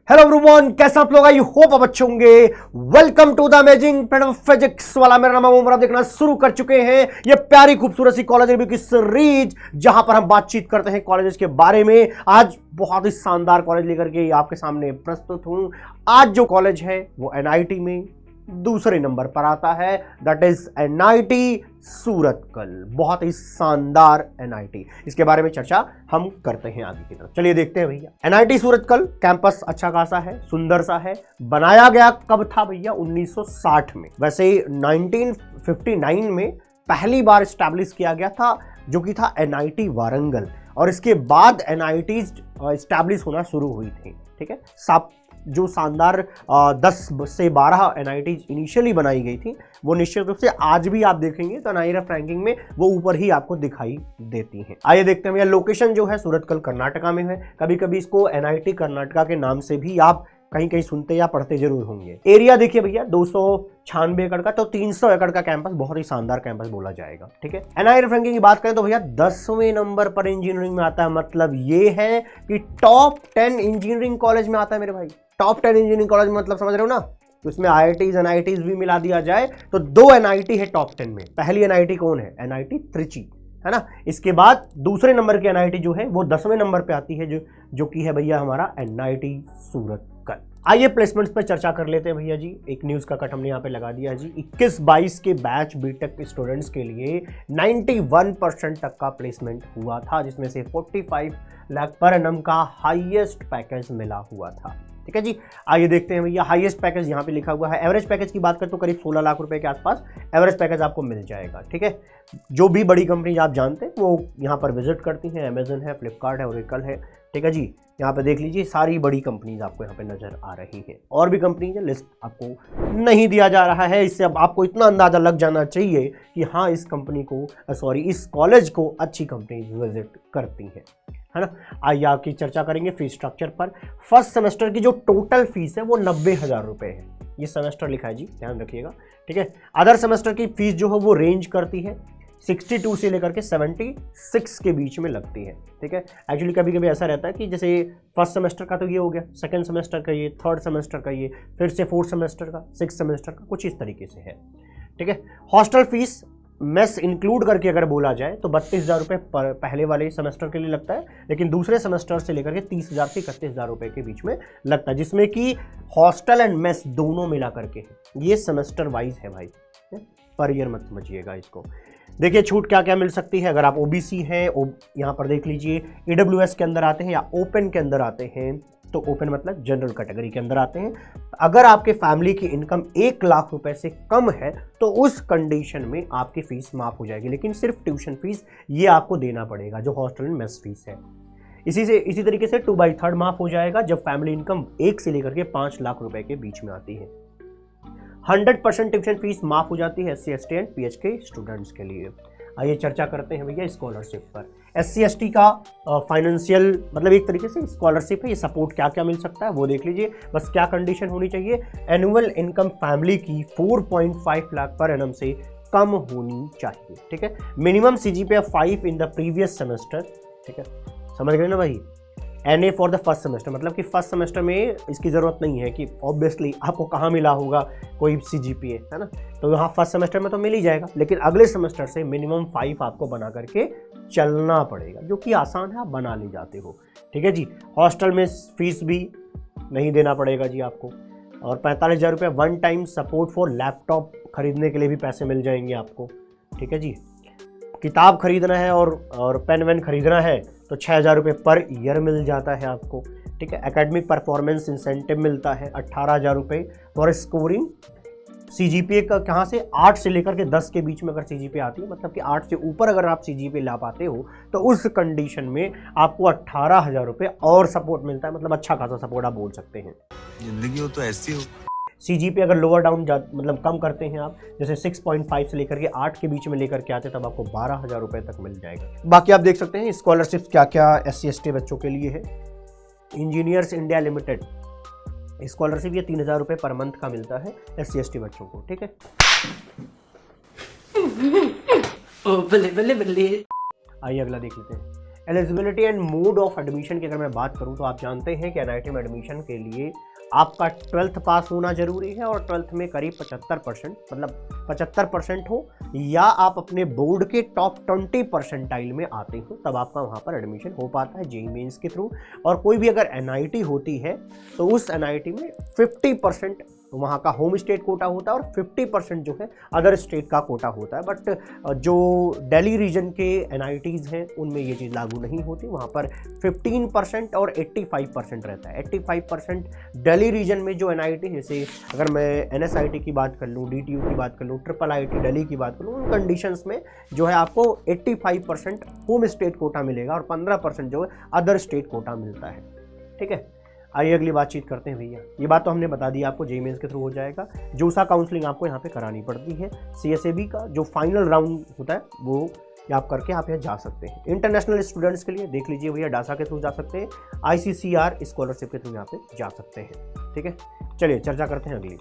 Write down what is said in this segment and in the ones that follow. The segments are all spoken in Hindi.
हेलो एवरीवन, कैसे आप लोग? आई होप आप अच्छे होंगे। Welcome to the amazing planet of physics वाला मेरा नाम उमर। आप देखना शुरू कर चुके हैं ये प्यारी खूबसूरत सी कॉलेज रिव्यू की सीरीज, जहां पर हम बातचीत करते हैं कॉलेजेस के बारे में। आज बहुत ही शानदार कॉलेज लेकर के आपके सामने प्रस्तुत हूं। आज जो कॉलेज है वो एनआईटी में दूसरे नंबर पर आता है, दैट इज एनआईटी सूरतकल। बहुत ही शानदार एनआईटी, इसके बारे में चर्चा हम करते हैं आगे की तरफ। चलिए देखते हैं भैया। एनआईटी सूरतकल कैंपस अच्छा खासा है, सुंदर सा है। बनाया गया कब था भैया? 1960 में। वैसे 1959 में पहली बार स्टैब्लिश किया गया था, जो कि था एनआईटी वारंगल, और इसके बाद एनआईटी स्टैब्लिश होना शुरू हुई थी। ठीक है, सब जो शानदार 10 से 12 एनआईटी इनिशियली बनाई गई थी, वो निश्चित रूप से आज भी आप देखेंगे तो एनआईएफ रैंकिंग में वो ऊपर ही आपको दिखाई देती हैं। आइए देखते हैं भैया। लोकेशन जो है सूरतकल कर्नाटका में है। कभी कभी इसको एनआईटी कर्नाटका के नाम से भी आप कहीं कहीं सुनते या पढ़ते जरूर होंगे। एरिया देखिए भैया, 296 एकड़ का, तो 300 एकड़ का कैंपस, बहुत ही शानदार कैंपस बोला जाएगा। ठीक है, एनआईएफ रैंकिंग की बात करें तो भैया 10वें नंबर पर इंजीनियरिंग में आता है। मतलब ये है कि टॉप 10 इंजीनियरिंग कॉलेज में आता है मेरे भाई। टॉप 10 इंजीनियरिंग कॉलेज मतलब समझ रहे हो ना? तो इसमें आईआईटीज एनआईटीज भी मिला दिया जाए तो 2 एनआईटी है टॉप 10 में। पहली एनआईटी कौन है? एनआईटी त्रिची, है ना। इसके बाद दूसरे नंबर की एनआईटी जो है वो 10वें नंबर पे आती है, जो कि है भैया हमारा एनआईटी सूरतकल। आइए प्लेसमेंट्स पे चर्चा कर लेते हैं भैया जी। एक न्यूज का कट हमने यहाँ पे लगा दिया जी। 21-22 के बैच बीटेक स्टूडेंट्स के लिए 91% तक का प्लेसमेंट हुआ था, जिसमें से 45 लाख पर एनम का हाईएस्ट पैकेज मिला हुआ था। ठीक है जी, आइए देखते हैं भैया। हाईएस्ट पैकेज यहाँ पे लिखा हुआ है। एवरेज पैकेज की बात करें तो करीब 16 लाख रुपए के आसपास एवरेज पैकेज आपको मिल जाएगा। ठीक है, जो भी बड़ी कंपनी आप जानते हैं वो यहाँ पर विजिट करती हैं। अमेजन है, फ्लिपकार्ट है, ओरेकल है। ठीक है जी, यहाँ पे देख लीजिए सारी बड़ी कंपनीज आपको यहाँ पे नजर आ रही है। और भी कंपनीज है, लिस्ट आपको नहीं दिया जा रहा है। इससे अब आपको इतना अंदाजा लग जाना चाहिए कि हाँ, इस कंपनी को इस कॉलेज को अच्छी कंपनीज विजिट करती हैं, है ना। आइए आपकी चर्चा करेंगे फीस स्ट्रक्चर पर। फर्स्ट सेमेस्टर की जो टोटल फीस है वो 90,000 रुपए है। ये सेमेस्टर लिखा है जी, ध्यान रखिएगा। ठीक है, अदर सेमेस्टर की फीस जो है वो रेंज करती है 62 से लेकर के 76 के बीच में लगती है। ठीक है, एक्चुअली कभी कभी ऐसा रहता है कि जैसे फर्स्ट सेमेस्टर का तो ये हो गया, सेकंड सेमेस्टर का ये, थर्ड सेमेस्टर का ये, फिर से फोर्थ सेमेस्टर का, सिक्स सेमेस्टर का, कुछ इस तरीके से है। ठीक है, हॉस्टल फीस मेस इंक्लूड करके अगर बोला जाए तो 32,000 रुपये पहले वाले सेमेस्टर के लिए लगता है, लेकिन दूसरे सेमेस्टर से लेकर के 30,000 से 31,000 रुपये के बीच में लगता है, जिसमें कि हॉस्टल एंड मेस दोनों मिला करके है। ये सेमेस्टर वाइज है भाई, पर ईयर मत समझिएगा इसको। देखिए छूट क्या क्या मिल सकती है। अगर आप ओबीसी हैं, यहाँ पर देख लीजिए, ईडब्ल्यूएस के अंदर आते हैं या ओपन के अंदर आते हैं, तो ओपन मतलब जनरल कैटेगरी के अंदर आते हैं। अगर आपके फैमिली की इनकम 1 लाख रुपए से कम है तो उस कंडीशन में आपकी फीस माफ हो जाएगी, लेकिन सिर्फ ट्यूशन फीस ये आपको देना पड़ेगा, जो हॉस्टल एंड मेस फीस है। इसी तरीके से 2/3 माफ हो जाएगा जब फैमिली इनकम 1 से लेकर के 5 लाख रुपए के बीच में आती है। 100% ट्यूशन फीस माफ हो जाती है SC ST एंड PH के स्टूडेंट्स के लिए। आइए चर्चा करते हैं भैया स्कॉलरशिप पर। SC ST का फाइनेंशियल मतलब एक तरीके से स्कॉलरशिप है, ये सपोर्ट क्या क्या मिल सकता है वो देख लीजिए। बस क्या कंडीशन होनी चाहिए? एनुअल इनकम फैमिली की 4.5 लाख पर एनम से कम होनी चाहिए। ठीक है, minimum CGPA 5 in the previous semester. ठीक है, समझ गए ना भाई। NA for the first semester, मतलब कि फर्स्ट सेमेस्टर में इसकी ज़रूरत नहीं है कि ऑब्वियसली आपको कहाँ मिला होगा कोई CGPA, है ना। तो यहाँ फर्स्ट सेमेस्टर में तो मिल ही जाएगा, लेकिन अगले सेमेस्टर से मिनिमम 5 आपको बना करके चलना पड़ेगा, जो कि आसान है, आप बना ले जाते हो। ठीक है जी, हॉस्टल में फीस भी नहीं देना पड़ेगा जी आपको, और 45,000 रुपये one time support for laptop खरीदने के लिए भी पैसे मिल जाएंगे आपको। ठीक है जी, किताब खरीदना है और पेन वेन खरीदना है तो 6,000 रुपये पर ईयर मिल जाता है आपको। ठीक है, एकेडमिक परफॉर्मेंस इंसेंटिव मिलता है 18,000 रुपये फॉर स्कोरिंग CGPA का, कहाँ से 8 से लेकर के 10 के बीच में अगर CGPA आती है, मतलब कि 8 से ऊपर अगर आप CGPA ला पाते हो तो उस कंडीशन में आपको 18,000 रुपये और सपोर्ट मिलता है। मतलब अच्छा खासा सपोर्ट आप बोल सकते हैं। जिंदगी हो तो ऐसी हो। CGPA अगर लोअर डाउन मतलब कम करते हैं आप, जैसे 6.5 से लेकर के 8 के बीच में लेकर के आते, तब आपको 12,000 रुपये तक मिल जाएगा। बाकी आप देख सकते हैं स्कॉलरशिप क्या क्या SC ST बच्चों के लिए है। इंजीनियर्स इंडिया लिमिटेड स्कॉलरशिप ये 3,000 रुपये पर मंथ का मिलता है SC ST बच्चों को। ठीक है, ओ बल्ले बल्ले बल्ले। आइए अगला देख लेते हैं। Eligibility and mode of admission की अगर मैं बात करूं तो आप जानते हैं कि एनआईटी में एडमिशन के लिए आपका 12th पास होना जरूरी है और 12th में करीब 75% मतलब 75% हो, या आप अपने बोर्ड के टॉप 20 परसेंटाइल में आते हो, तब आपका वहाँ पर एडमिशन हो पाता है जेईई मेंस के थ्रू। और कोई भी अगर एनआईटी होती है तो उस एनआईटी में 50% वहाँ का होम स्टेट कोटा होता है और 50% जो है अदर स्टेट का कोटा होता है। बट जो दिल्ली रीजन के एनआईटीज़ हैं उनमें ये चीज़ लागू नहीं होती, वहाँ पर 15% और 85% रहता है। 85% दिल्ली रीजन में जो एनआईटी, जैसे अगर मैं एनएसआईटी की बात कर लूँ, डीटीयू की बात कर लूँ, ट्रिपल आईटी दिल्ली की बात कर लूँ, उन कंडीशंस में जो है आपको 85% होम स्टेट कोटा मिलेगा और 15% जो है अदर स्टेट कोटा मिलता है। ठीक है, आइए अगली बातचीत करते हैं भैया। ये बात तो हमने बता दी आपको, जेईई मेंस के थ्रू हो जाएगा। जूसा काउंसलिंग आपको यहाँ पे करानी पड़ती है। सीएसएबी का जो फाइनल राउंड होता है वो आप करके आप यहाँ जा सकते हैं। इंटरनेशनल स्टूडेंट्स के लिए देख लीजिए भैया, डासा के थ्रू जा सकते हैं, आईसीसीआर स्कॉलरशिप के थ्रू यहाँ पे जा सकते हैं। ठीक है, चलिए चर्चा करते हैं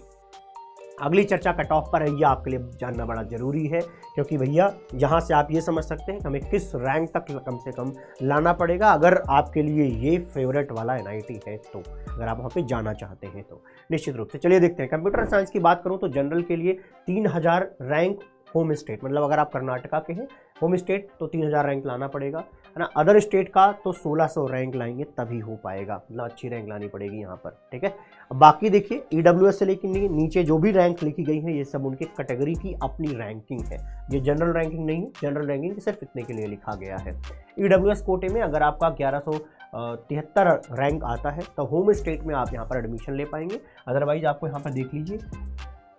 अगली चर्चा कट ऑफ पर है। ये आपके लिए जानना बड़ा ज़रूरी है, क्योंकि भैया यहाँ से आप ये समझ सकते हैं कि हमें किस रैंक तक कम से कम लाना पड़ेगा अगर आपके लिए ये फेवरेट वाला एनआईटी है, तो अगर आप वहाँ पे जाना चाहते हैं तो निश्चित रूप से। चलिए देखते हैं। कंप्यूटर साइंस की बात करूँ तो जनरल के लिए 3000 रैंक होम स्टेट, मतलब अगर आप कर्नाटका के हैं होम स्टेट तो 3000 रैंक लाना पड़ेगा, है ना। अदर स्टेट का तो 1600 रैंक लाएंगे तभी हो पाएगा, मतलब अच्छी रैंक लानी पड़ेगी यहाँ पर। ठीक है, अब बाकी देखिए ईडब्ल्यूएस से लेकिन नीचे जो भी रैंक लिखी गई है ये सब उनके कैटेगरी की अपनी रैंकिंग है, ये जनरल रैंकिंग नहीं है। जनरल रैंकिंग सिर्फ इतने के लिए लिखा गया है। ईडब्ल्यूएस कोटे में अगर आपका 1173 रैंक आता है तो होम स्टेट में आप यहाँ पर एडमिशन ले पाएंगे। अदरवाइज आपको यहाँ पर देख लीजिए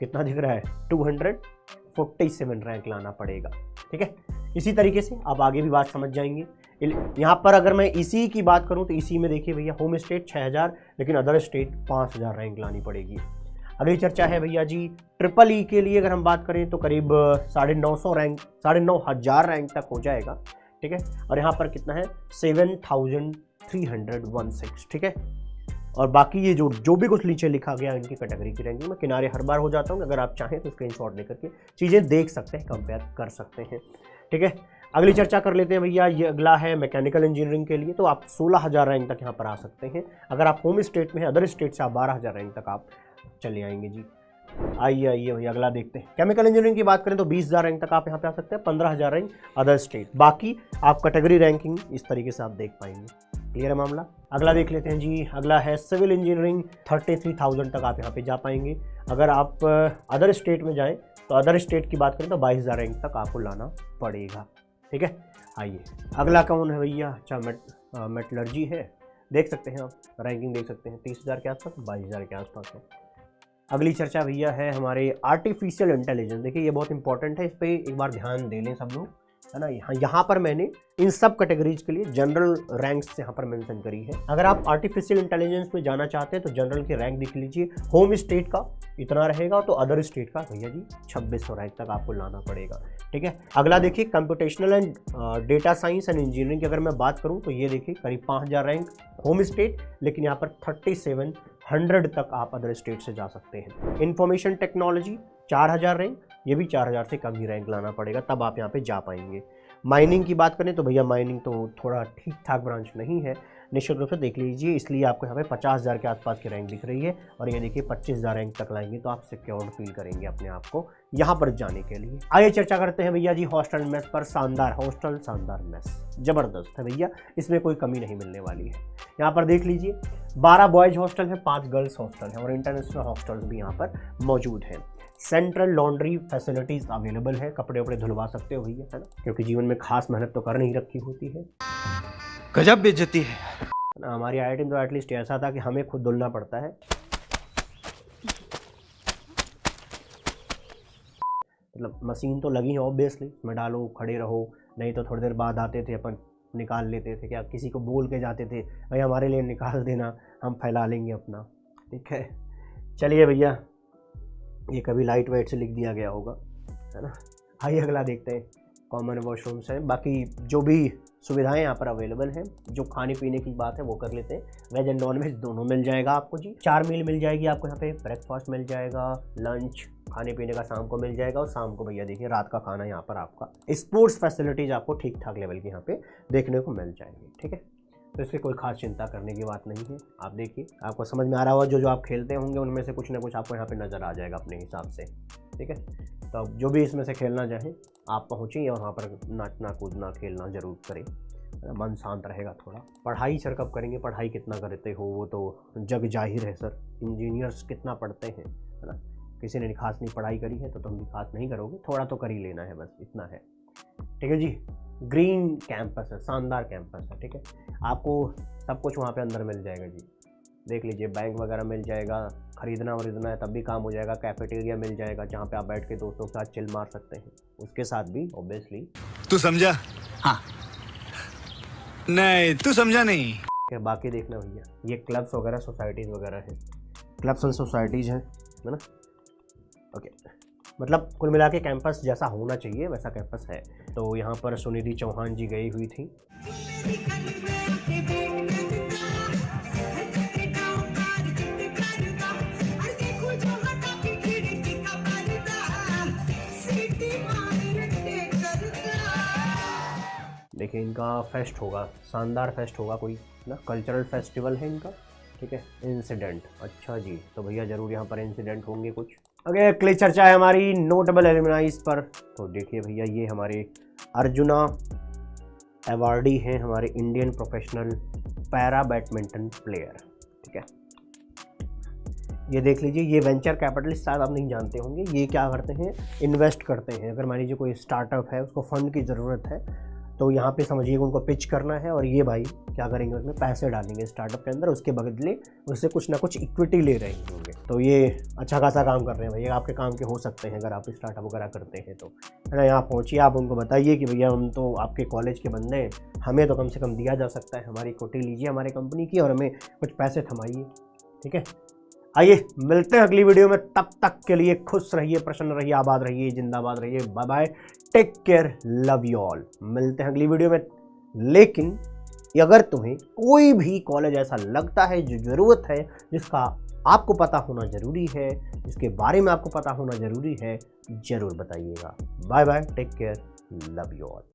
कितना दिख रहा है, 247 रैंक लाना पड़ेगा। ठीक है, इसी तरीके से आप आगे भी बात समझ जाएंगे। यहाँ पर अगर मैं इसी की बात करूँ तो इसी में देखिए भैया, होम स्टेट 6000 लेकिन अदर स्टेट 5000 रैंक लानी पड़ेगी। अगली चर्चा है भैया जी ट्रिपल ई के लिए अगर हम बात करें तो करीब 9,500 रैंक तक हो जाएगा। ठीक है, और यहाँ पर कितना है 7316। ठीक है, और बाकी ये जो भी कुछ नीचे लिखा गया इनकी कैटेगरी की रैंकिंग में किनारे हर बार हो जाता हूँ, अगर आप चाहें तो स्क्रीनशॉट लेकर के चीज़ें देख सकते हैं, कंपेयर कर सकते हैं। ठीक है, अगली चर्चा कर लेते हैं भैया। ये अगला है मैकेनिकल इंजीनियरिंग के लिए, तो आप 16000 रैंक तक यहाँ पर आ सकते हैं। अगर आप होम स्टेट में हैं, अदर स्टेट से आप 12000 रैंक तक आप चले आएंगे जी। आइए भैया अगला देखते हैं। केमिकल इंजीनियरिंग की बात करें तो 20000 रैंक तक आप यहाँ पे आ सकते हैं, 15000 रैंक अदर स्टेट, बाकी आप कैटेगरी रैंकिंग इस तरीके से आप देख पाएंगे। क्लियर है मामला। अगला देख लेते हैं जी। अगला है सिविल इंजीनियरिंग, 33000 तक आप यहाँ पे जा पाएंगे। अगर आप अदर स्टेट में जाएं तो अदर स्टेट की बात करें तो 22000 रैंक तक आपको लाना पड़ेगा। ठीक है, आइए अगला कौन है भैया। अच्छा, मेटलर्जी है, देख सकते हैं आप रैंकिंग देख सकते हैं 30000 के आसपास, 22000 के आसपास है। अगली चर्चा भैया है हमारे आर्टिफिशियल इंटेलिजेंस। देखिए ये बहुत इंपॉर्टेंट है, इस पर एक बार ध्यान दे लें सब लोग, है ना। यहाँ पर मैंने इन सब कैटेगरीज के लिए जनरल रैंक्स यहाँ पर मेंशन करी है। अगर आप आर्टिफिशियल इंटेलिजेंस में जाना चाहते हैं तो जनरल की रैंक देख लीजिए, होम स्टेट का इतना रहेगा तो अदर स्टेट का भैया जी 2600 रैंक तक आपको लाना पड़ेगा। ठीक है, अगला देखिए computational and data science and engineering की अगर मैं बात करूँ तो ये देखिए करीब 5000 रैंक होम स्टेट, लेकिन यहाँ पर 3700 तक आप अदर स्टेट से जा सकते हैं। इंफॉर्मेशन टेक्नोलॉजी 4000 रैंक, ये भी 4000 से कम ही रैंक लाना पड़ेगा तब आप यहाँ पे जा पाएंगे। माइनिंग की बात करें तो भैया माइनिंग तो थोड़ा ठीक ठाक ब्रांच नहीं है, निश्चित रूप से देख लीजिए, इसलिए आपको यहाँ पे 50000 के आसपास की रैंक दिख रही है। और ये देखिए 25000 रैंक तक लाएंगे तो आप सिक्योर्ड फील करेंगे अपने आप को यहाँ पर जाने के लिए। आइए चर्चा करते हैं भैया जी हॉस्टल मेस पर। शानदार हॉस्टल, शानदार मेस, जबरदस्त है भैया, इसमें कोई कमी नहीं मिलने वाली है। यहाँ पर देख लीजिए 12 बॉयज हॉस्टल है, 5 गर्ल्स हॉस्टल है और इंटरनेशनल हॉस्टल्स भी यहाँ पर मौजूद हैं। सेंट्रल लॉन्ड्री फैसिलिटीज अवेलेबल है, कपड़े वपड़े धुलवा सकते हो भैया, है ना, क्योंकि जीवन में खास मेहनत तो कर नहीं रखी होती है। गजब बेइज्जती है ना। हमारी आईआईटी में तो एटलीस्ट ऐसा था कि हमें खुद धुलना पड़ता है, मतलब मशीन तो लगी है ऑब्वियसली, इसमें डालो खड़े रहो, नहीं तो थोड़ी देर बाद आते थे अपन निकाल लेते थे, क्या किसी को बोल के जाते थे भाई हमारे लिए निकाल देना, हम फैला लेंगे अपना। ठीक है, चलिए भैया, ये कभी लाइट वाइट से लिख दिया गया होगा, है ना। आइए अगला देखते हैं। कॉमन वॉशरूम्स हैं, बाकी जो भी सुविधाएं यहाँ पर अवेलेबल हैं। जो खाने पीने की बात है वो कर लेते हैं। वेज एंड नॉन वेज दोनों मिल जाएगा आपको जी। 4 मील मिल जाएगी आपको यहाँ पे। ब्रेकफास्ट मिल जाएगा, लंच खाने पीने का शाम को मिल जाएगा, और शाम को भैया देखिए रात का खाना यहाँ पर आपका। स्पोर्ट्स फैसिलिटीज़ आपको ठीक ठाक लेवल की यहाँ पे देखने को मिल जाएगी। ठीक है, तो इसकी कोई खास चिंता करने की बात नहीं है। आप देखिए, आपको समझ में आ रहा होगा, जो आप खेलते होंगे उनमें से कुछ ना कुछ आपको यहाँ पे नज़र आ जाएगा अपने हिसाब से। ठीक है, तो अब जो भी इसमें से खेलना चाहें आप पहुँचिए और वहाँ पर नाचना कूदना खेलना ज़रूर करें। मन शांत रहेगा थोड़ा। पढ़ाई सर कब करेंगे, पढ़ाई कितना करते हो वो तो जग जाहिर है सर। इंजीनियर्स कितना पढ़ते हैं, है ना। किसी ने खास नहीं पढ़ाई करी है तो तुम भी खास नहीं करोगे, थोड़ा तो कर ही लेना है, बस इतना है। ठीक है जी। ग्रीन कैंपस है, शानदार कैंपस है। ठीक है, आपको सब कुछ वहाँ पे अंदर मिल जाएगा जी। देख लीजिए, बैंक वगैरह मिल जाएगा, खरीदना वरीदना है तब भी काम हो जाएगा। कैफेटेरिया मिल जाएगा जहाँ पे आप बैठ के दोस्तों के साथ चिल मार सकते हैं। उसके साथ भी ऑब्वियसली तू समझा? हाँ। नहीं, तू समझा नहीं। क्या बाकी देखना भैया, ये क्लब्स वगैरह सोसाइटीज़ वगैरह हैं, क्लब्स एंड सोसाइटीज़ हैं, है ना। ओके, मतलब कुल मिला के कैंपस जैसा होना चाहिए वैसा कैंपस है। तो यहाँ पर सुनिधि चौहान जी गई हुई थी। देखिए, इनका फेस्ट होगा, शानदार फेस्ट होगा कोई ना, कल्चरल फेस्टिवल है इनका। ठीक है, इंसिडेंट, अच्छा जी, तो भैया ज़रूर यहाँ पर इंसिडेंट होंगे कुछ। अगले अगली चर्चा है हमारी नोटेबल एलुमनाइज पर। तो देखिए भैया, ये हमारे अर्जुना अवार्डी हैं, हमारे Indian professional para badminton player. ठीक है, ये देख लीजिए, ये वेंचर कैपिटलिस्ट शायद आप नहीं जानते होंगे। ये क्या करते हैं, इन्वेस्ट करते हैं। अगर मान लीजिए कोई स्टार्टअप है, उसको फंड की ज़रूरत है, तो यहाँ पे समझिए उनको पिच करना है, और ये भाई क्या करेंगे, उसमें पैसे डालेंगे स्टार्टअप के अंदर, उसके बदले उससे कुछ ना कुछ इक्विटी ले रहे होंगे। तो ये अच्छा खासा काम कर रहे हैं भैया, आपके काम के हो सकते हैं अगर आप स्टार्टअप वगैरह करते हैं तो, है ना। यहाँ पहुँचिए, आप उनको बताइए कि भैया हम तो आपके कॉलेज के बंदे हैं, हमें तो कम से कम दिया जा सकता है, हमारी इक्विटी लीजिए हमारे कंपनी की और हमें कुछ पैसे थमाइए। ठीक है, आइए मिलते हैं अगली वीडियो में। तब तक के लिए खुश रहिए, प्रसन्न रहिए, आबाद रहिए, जिंदाबाद रहिए। Bye bye, take care, love you all. मिलते हैं अगली वीडियो में। लेकिन अगर तुम्हें कोई भी कॉलेज ऐसा लगता है जो ज़रूरत है, जिसका आपको पता होना ज़रूरी है, जिसके बारे में आपको पता होना ज़रूरी है, ज़रूर बताइएगा। Bye bye, take care, love you all.